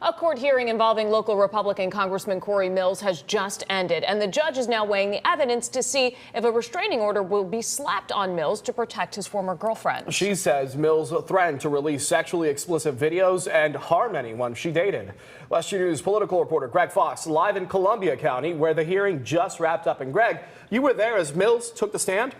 A court hearing involving local Republican Congressman Corey Mills has just ended, and the judge is now weighing the evidence to see if a restraining order will be slapped on Mills to protect his former girlfriend. She says Mills threatened to release sexually explicit videos and harm anyone she dated. West Virginia News political reporter Greg Fox live in Columbia County, where the hearing just wrapped up. And Greg, you were there as Mills took the stand?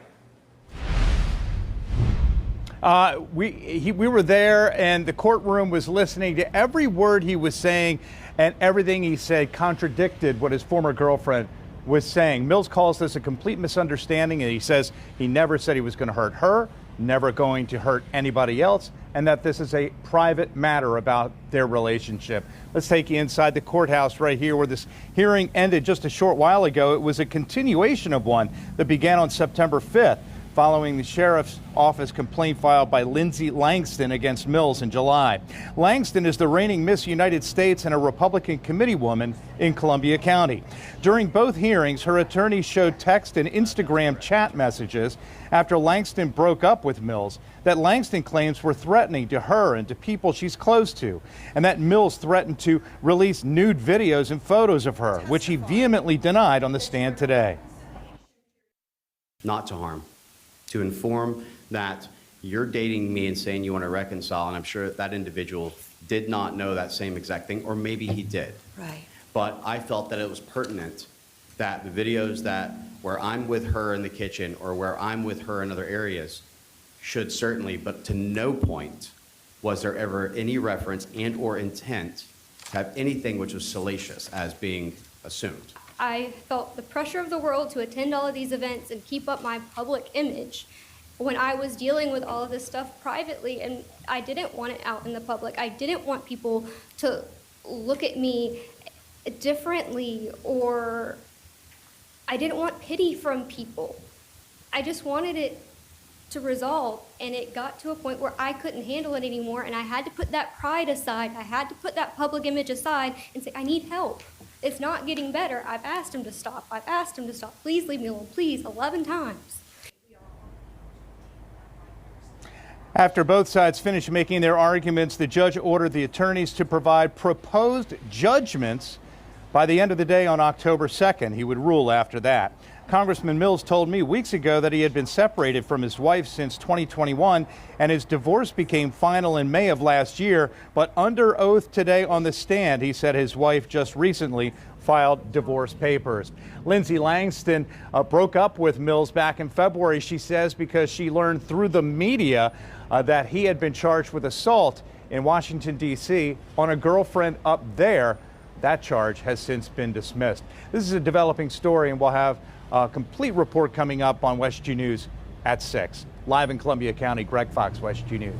We were there, and the courtroom was listening to every word he was saying, and everything he said contradicted what his former girlfriend was saying. Mills calls this a complete misunderstanding, and he says he never said he was going to hurt her, never going to hurt anybody else, and that this is a private matter about their relationship. Let's take you inside the courthouse right here where this hearing ended just a short while ago. It was a continuation of one that began on September 5th. Following the sheriff's office complaint filed by Lindsay Langston against Mills in July. Langston is the reigning Miss United States and a Republican committeewoman in Columbia County. During both hearings, her attorney showed text and Instagram chat messages after Langston broke up with Mills that Langston claims were threatening to her and to people she's close to, and that Mills threatened to release nude videos and photos of her, which he vehemently denied on the stand today. Not to harm. To inform that you're dating me and saying you want to reconcile, and I'm sure that individual did not know that same exact thing, or maybe he did. Right. But I felt that it was pertinent that the videos that where I'm with her in the kitchen or where I'm with her in other areas should certainly, but to no point was there ever any reference and or intent to have anything which was salacious as being assumed. I felt the pressure of the world to attend all of these events and keep up my public image when I was dealing with all of this stuff privately, and I didn't want it out in the public. I didn't want people to look at me differently, or I didn't want pity from people. I just wanted it to resolve, and it got to a point where I couldn't handle it anymore, and I had to put that pride aside. I had to put that public image aside and say, I need help. It's not getting better. I've asked him to stop. I've asked him to stop. Please leave me alone. Please, 11 times. After both sides finished making their arguments, the judge ordered the attorneys to provide proposed judgments by the end of the day on October 2nd. He would rule after that. Congressman Mills told me weeks ago that he had been separated from his wife since 2021, and his divorce became final in May of last year. But under oath today on the stand, he said his wife just recently filed divorce papers. Lindsay Langston broke up with Mills back in February, she says, because she learned through the media that he had been charged with assault in Washington, D.C. on a girlfriend up there. That charge has since been dismissed. This is a developing story, and we'll have a complete report coming up on WestG News at 6. Live in Columbia County, Greg Fox, WestG News.